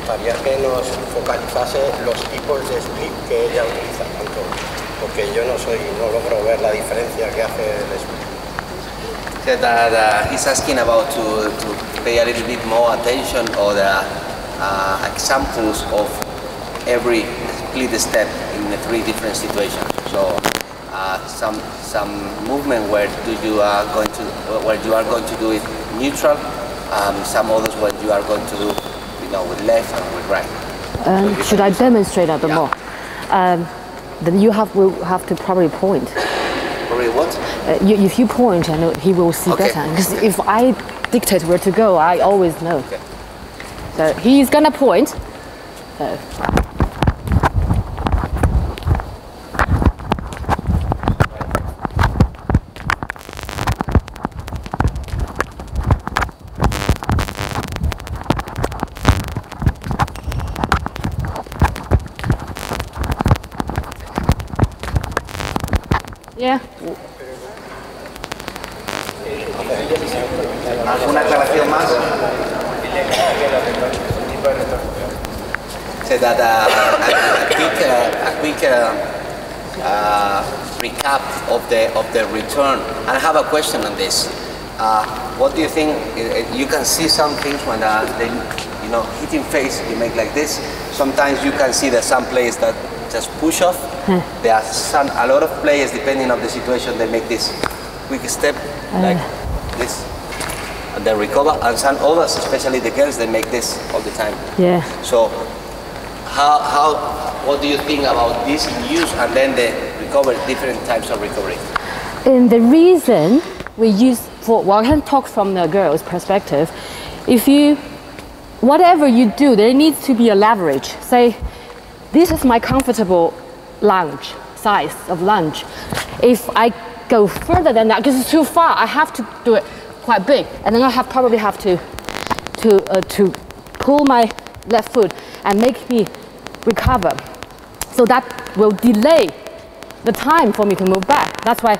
gustaría que nos focalizase los tipos de split que ella utiliza, porque yo no logro ver la diferencia que hace el split. That he's asking about to pay a little bit more attention on the examples of every split step in the 3 different situations. So some movement where you are going to do it neutral, some others where you are going to do, with left and with right. Should I demonstrate a bit more? Then will have to probably point. Probably what? If you point, I know he will see better. Because if I dictate where to go, I always know. Okay. So he's gonna point. So. Yeah. ¿Alguna aclaración más? So that a quick recap of the return. And I have a question on this. What do you think? You can see some things when they, hitting face, you make like this. Sometimes you can see that some players that just push off. There are a lot of players, depending on the situation, they make this quick step like this, and then recover. And some others, especially the girls, they make this all the time. Yeah. So, what do you think about this in use, and then the recovery, different types of recovery? And the reason we use I can talk from the girl's perspective. Whatever you do, there needs to be a leverage. Say, this is my comfortable lunge, size of lunge. If I go further than that, because it's too far, I have to do it quite big, and then I probably have to pull my left foot and make me recover. So that will delay the time for me to move back. That's why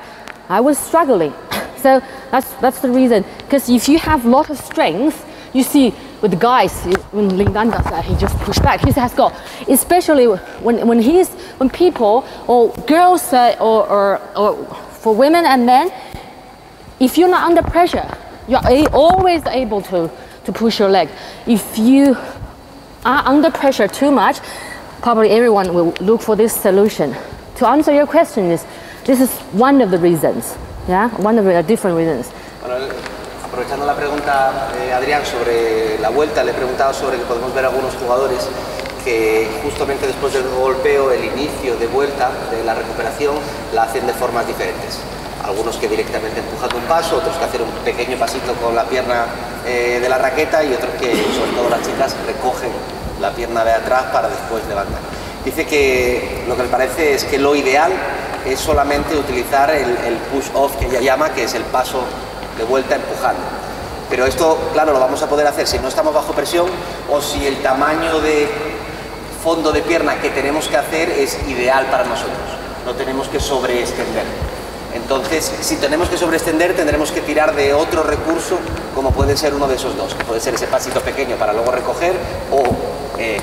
I was struggling. So that's the reason. Because if you have a lot of strength, you see with the guys, when Ling Dan does that, he just push back. He has got, especially when people or girls or for women and men, if you're not under pressure, you're always able to push your leg. If you are under pressure too much, probably everyone will look for this solution. To answer your question, this is one of the reasons. Yeah, one of the different reasons. Bueno, aprovechando la pregunta, Adrián, sobre la vuelta, le he preguntado sobre que podemos ver algunos jugadores que justamente después del golpeo, el inicio de vuelta de la recuperación, la hacen de formas diferentes. Algunos que directamente empujando un paso, otros que hacen un pequeño pasito con la pierna de la raqueta, y otros que, sobre todo las chicas, recogen la pierna de atrás para después levantar. Dice que lo que le parece es que lo ideal es solamente utilizar el push-off que ella llama, que es el paso de vuelta empujando. Pero esto, claro, lo vamos a poder hacer si no estamos bajo presión o si el tamaño de fondo de pierna que tenemos que hacer es ideal para nosotros. No tenemos que sobreextender. Entonces, si tenemos que sobreextender, tendremos que tirar de otro recurso, como puede ser uno de esos dos, que puede ser ese pasito pequeño para luego recoger o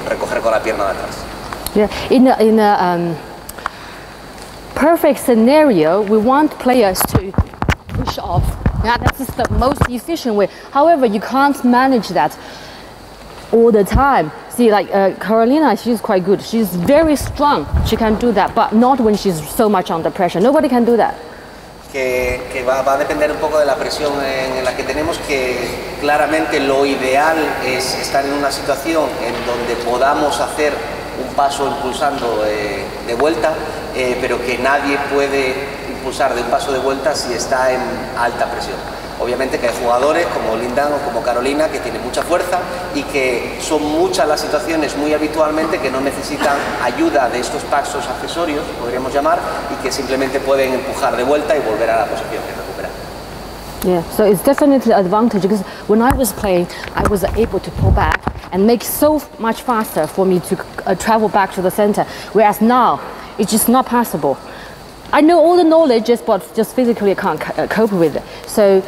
recoger con la pierna de atrás. Yeah, in a perfect scenario, we want players to push off. Yeah, that's just the most efficient way. However, you can't manage that all the time. See, like Carolina, she's quite good. She's very strong. She can do that, but not when she's so much under pressure. Nobody can do that. Que va a depender un poco de la presión en la que tenemos, que claramente lo ideal es estar en una situación en donde podamos hacer un paso impulsando de vuelta, pero que nadie puede impulsar de un paso de vuelta si está en alta presión. Obviamente que hay jugadores como Lindan o como Carolina que tienen mucha fuerza y que son muchas las situaciones muy habitualmente que no necesitan ayuda de estos pasos accesorios, podríamos llamar, y que simplemente pueden empujar de vuelta y volver a la posición que recuperan. Yeah, so it's definitely an advantage because when I was playing, I was able to pull back and make so much faster for me to travel back to the center, whereas now it's just not possible. I know all the knowledge, but just physically I can't cope with it. So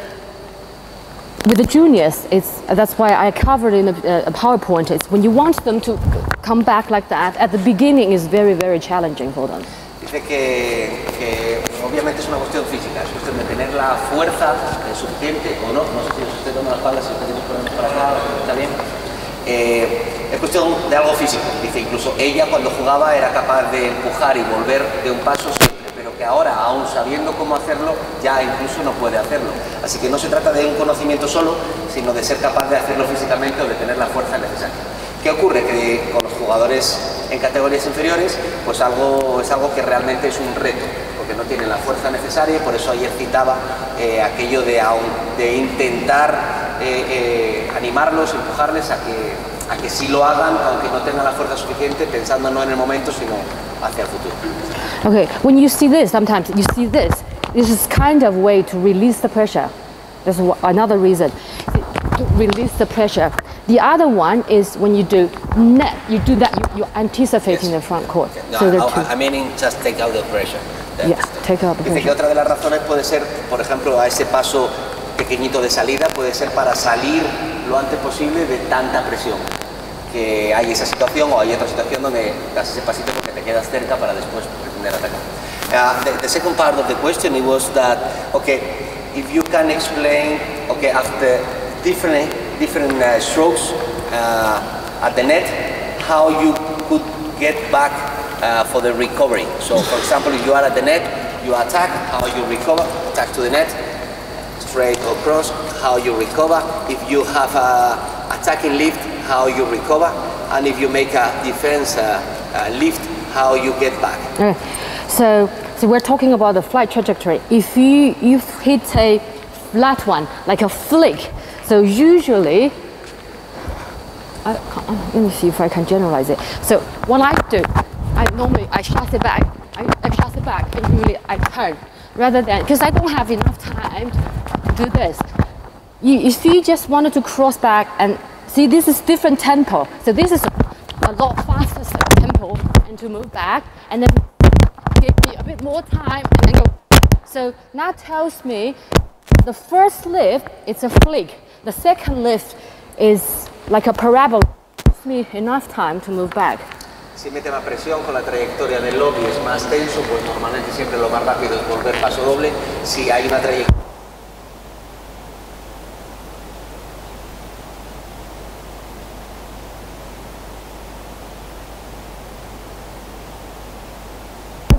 with the juniors, that's why I covered in a PowerPoint. It's when you want them to come back like that, at the beginning is very, very challenging for them. Dice que obviamente es una cuestión física, es cuestión de tener la fuerza suficiente o no, no sé si os estoy dando la espalda, si os tenéis problemas para acá, está bien. Es cuestión de algo físico. Dice, incluso ella cuando jugaba era capaz de empujar y volver de un paso siempre, pero que ahora, aún sabiendo cómo hacerlo, ya incluso no puede hacerlo. Así que no se trata de un conocimiento solo, sino de ser capaz de hacerlo físicamente o de tener la fuerza necesaria. ¿Qué ocurre? Que con los jugadores en categorías inferiores, pues es algo que realmente es un reto, porque no tienen la fuerza necesaria, y por eso ayer citaba aquello de intentar animarlos, empujarles a que sí lo hagan, aunque no tengan la fuerza suficiente, pensando no en el momento, sino hacia el futuro. Okay, when you see this, sometimes you see this is kind of way to release the pressure. There's another reason, to release the pressure. The other one is when you do net, you do that, you're anticipating the front court. No, So I mean just take out the pressure. yeah, take out the Dice que pressure. otra de las razones puede ser, por ejemplo, a ese paso pequeñito de salida, puede ser para salir lo antes posible de tanta presión. Que hay esa situación o hay otra situación donde das ese pasito porque te quedas cerca para después pretender atacar. The second part of the question it was that, okay, if you can explain, okay, after different strokes at the net, how you could get back for the recovery. So, for example, if you are at the net, you attack, how you recover, attack to the net, straight or cross, how you recover. If you have a attacking lift, how you recover, and if you make a defense lift, how you get back. Okay. So we're talking about the flight trajectory. If you hit a flat one, like a flick, so usually, let me see if I can generalize it. So what I do, I shut it back. I shut it back and usually I turn, rather than, because I don't have enough time to do this. If you just wanted to cross back and see, this is different tempo. So this is a lot faster tempo, and to move back, and then give me a bit more time, and then go. So that tells me the first lift, it's a flick. The second lift is like a parabola. Gives me enough time to move back. Si mete más presión con la trayectoria del lobby es más tenso, pues normalmente siempre lo más rápido es volver paso doble. Si hay una trayectoria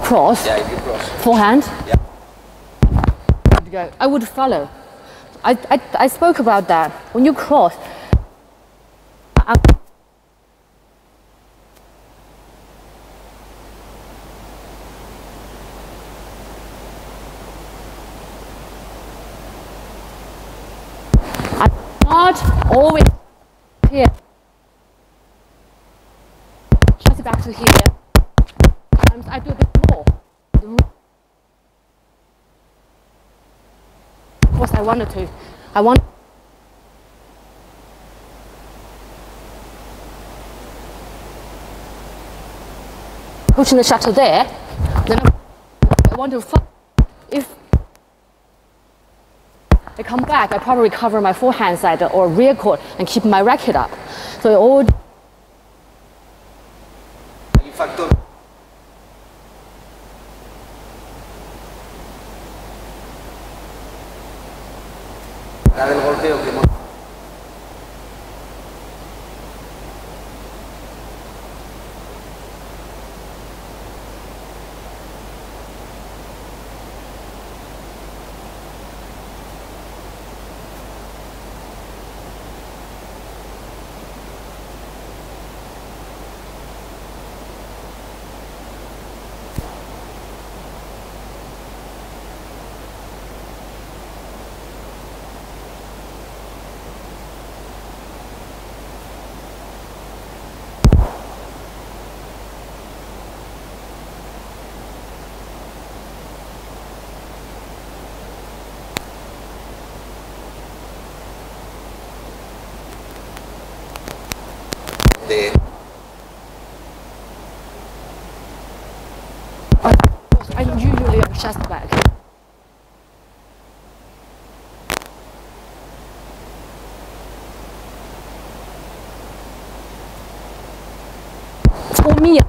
Cross, yeah, if you cross. forehand, Yeah. go. I would follow. I spoke about that. When you cross, I'm not always here. Just back to here. Sometimes I do a bit more. Of course, I wanted to. Pushing the shuttle there. Then I want to. If I come back, I probably recover my forehand side or rear court and keep my racket up. So it all. Hay un factor. La del golpeo que de I usually am just back. for me.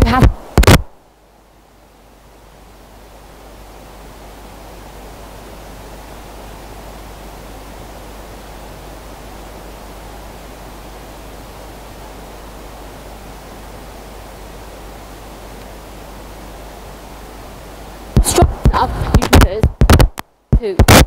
We have strong enough, you can do it to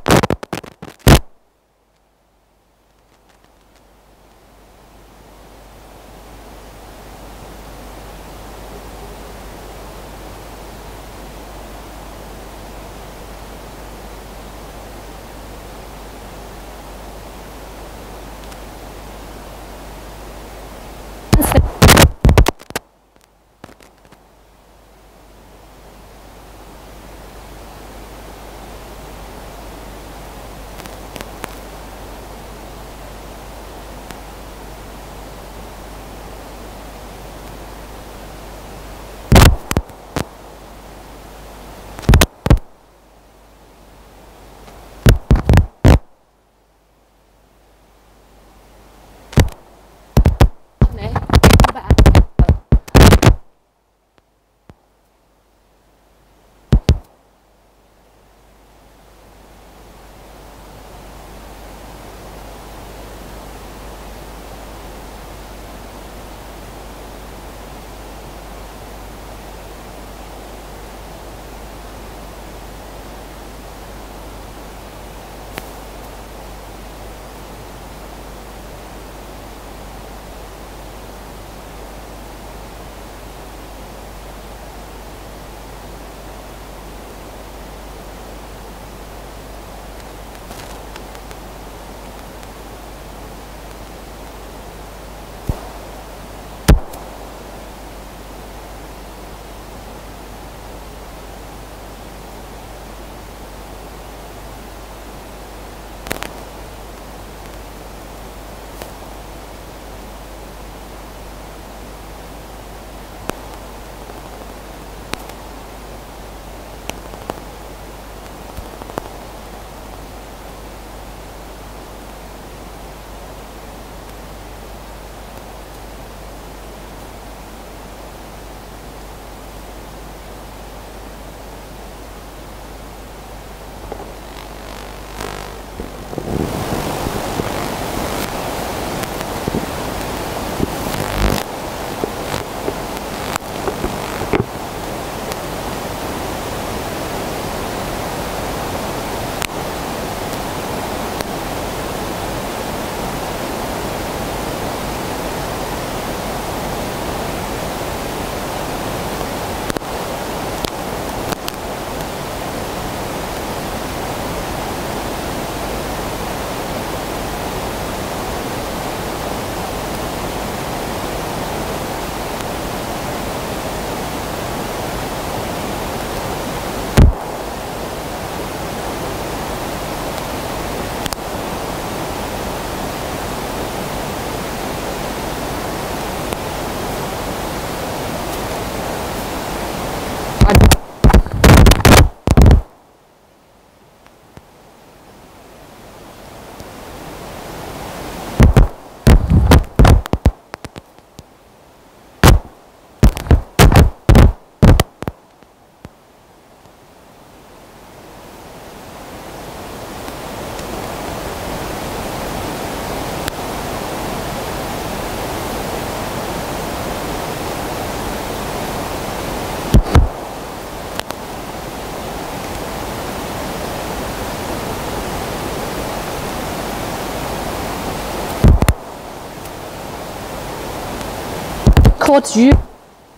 taught you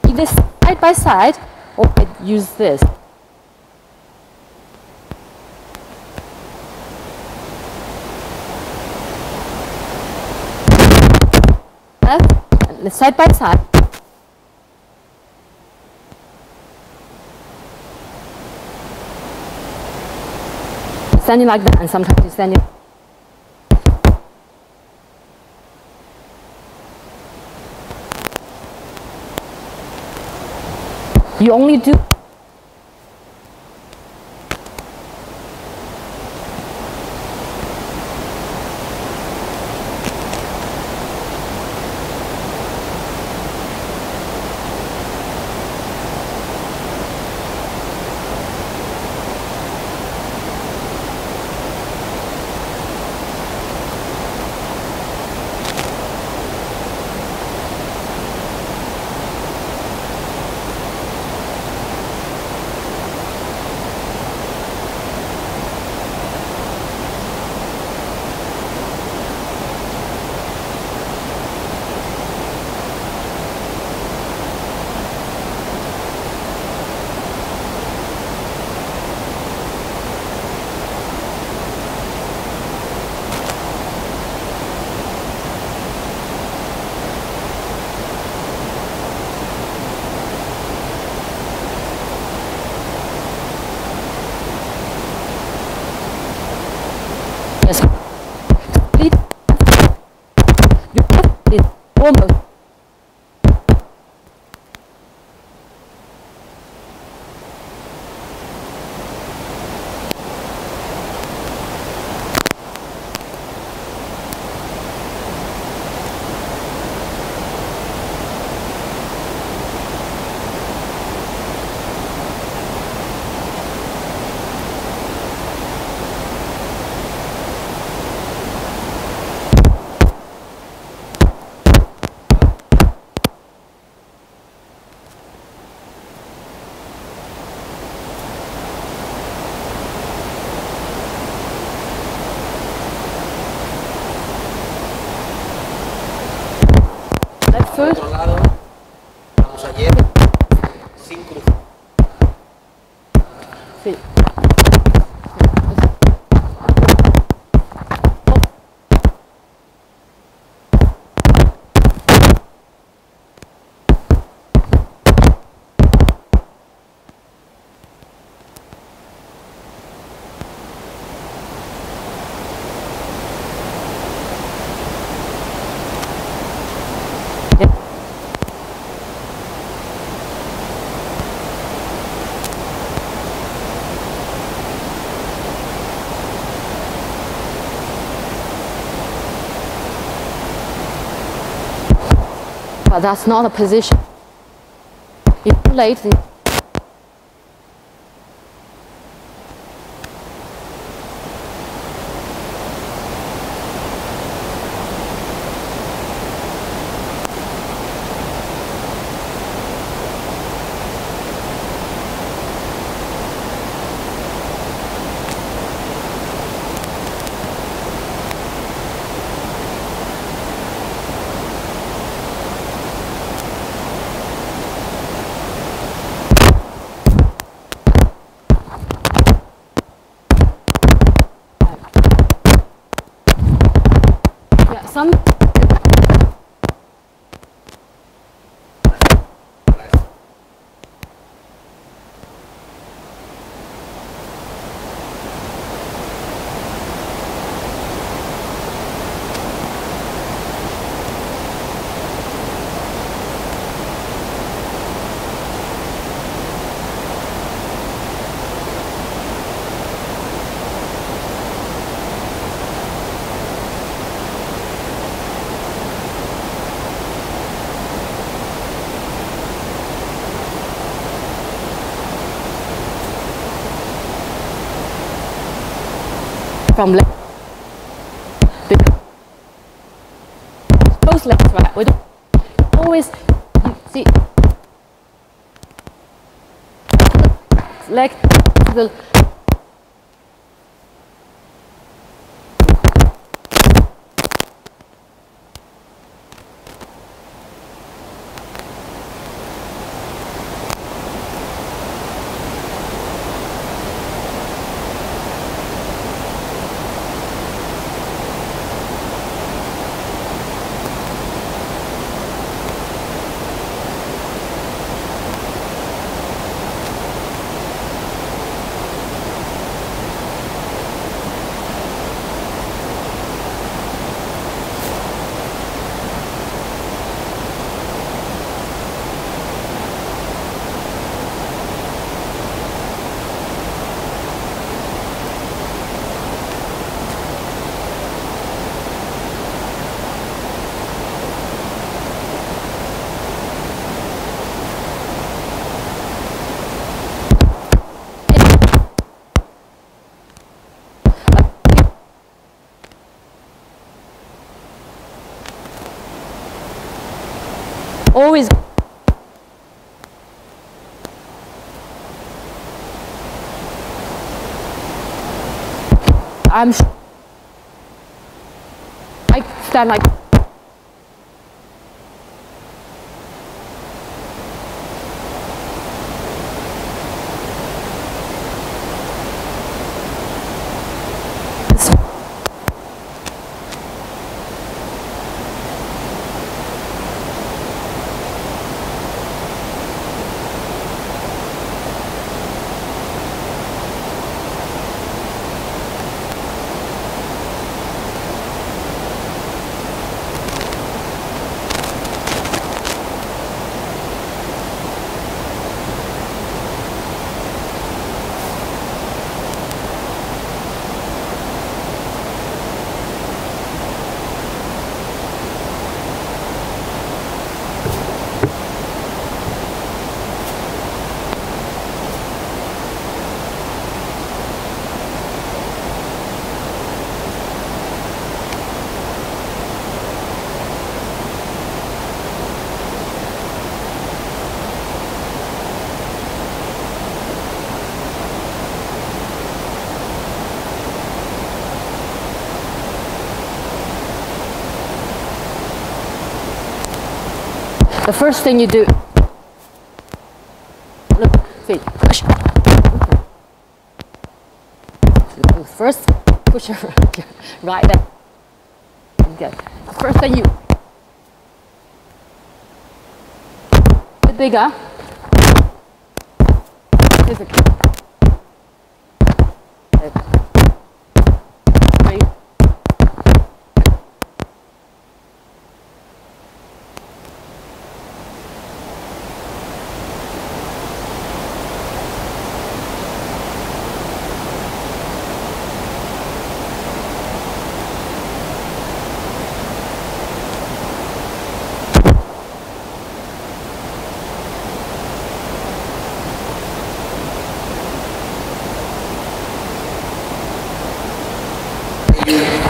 either side by side or use this. And side by side. Standing like that, and sometimes you're standing. You only do. Almost. Por otro lado, vamos ayer sin cruzar. Sí. But that's not a position. It's too late. Yeah, some. From left, both legs right. We don't always see leg to the Always. I stand like. The first thing you do, look, feet, push. First, push your right leg. Okay. The first thing you, a bit bigger.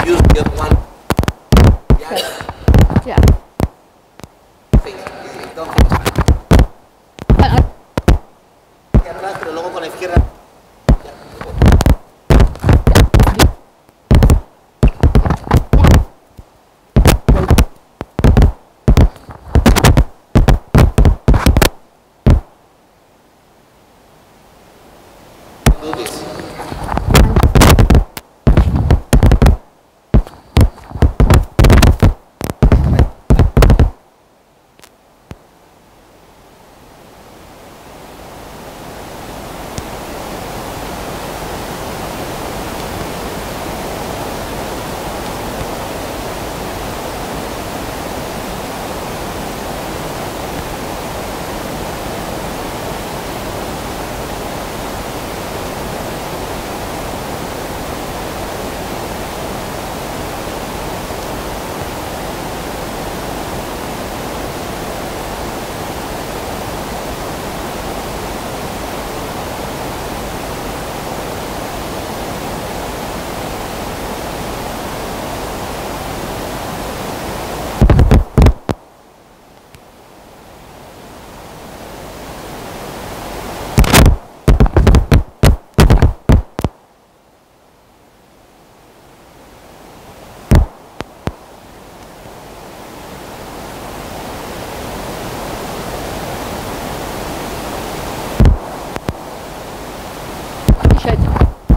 Use the other one. Yeah. Entonces, hacia atrás, pero luego con la izquierda. Do this.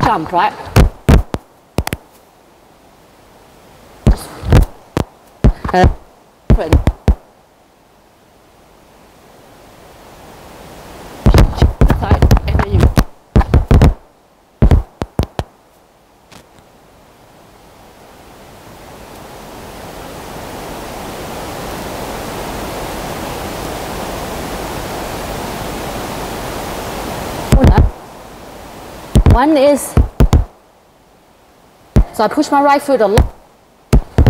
Jump, right? One is, so I push my right foot a lot.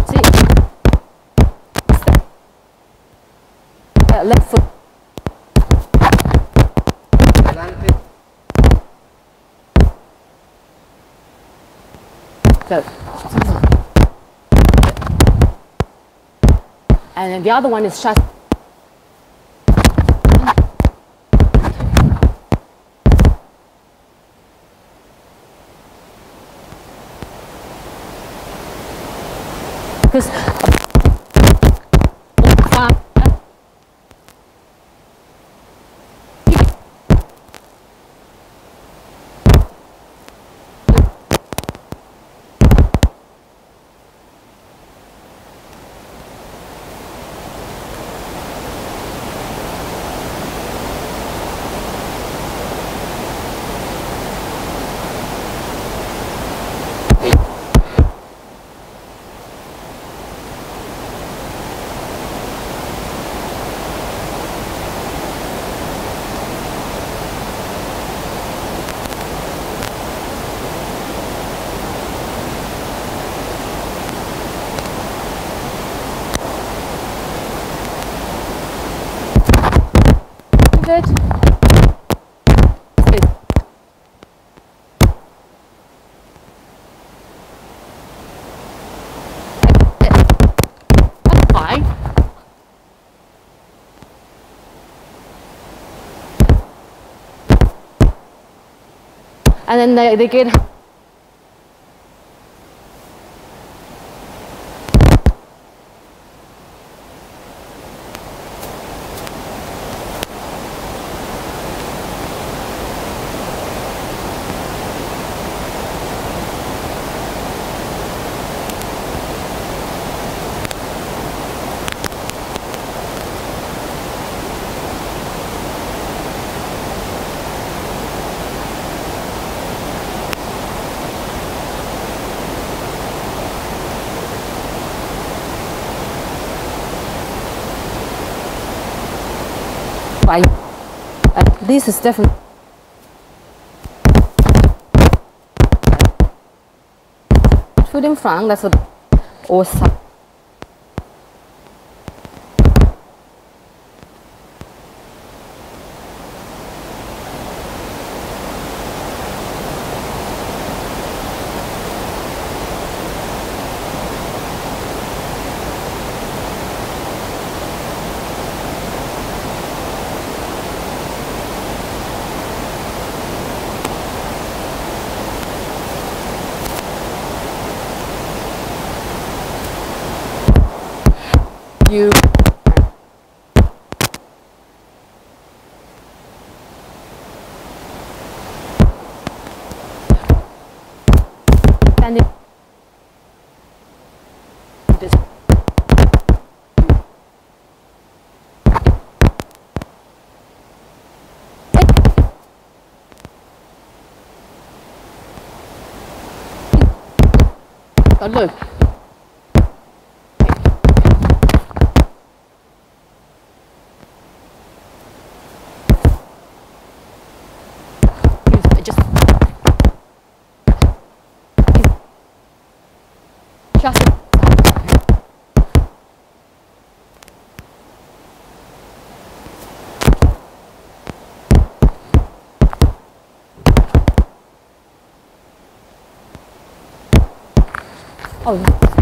See? Left foot. Go. And then the other one is just because good. Good. That's fine. And then they get right. This is definitely foot in front. That's what awesome. You and look. Just oh.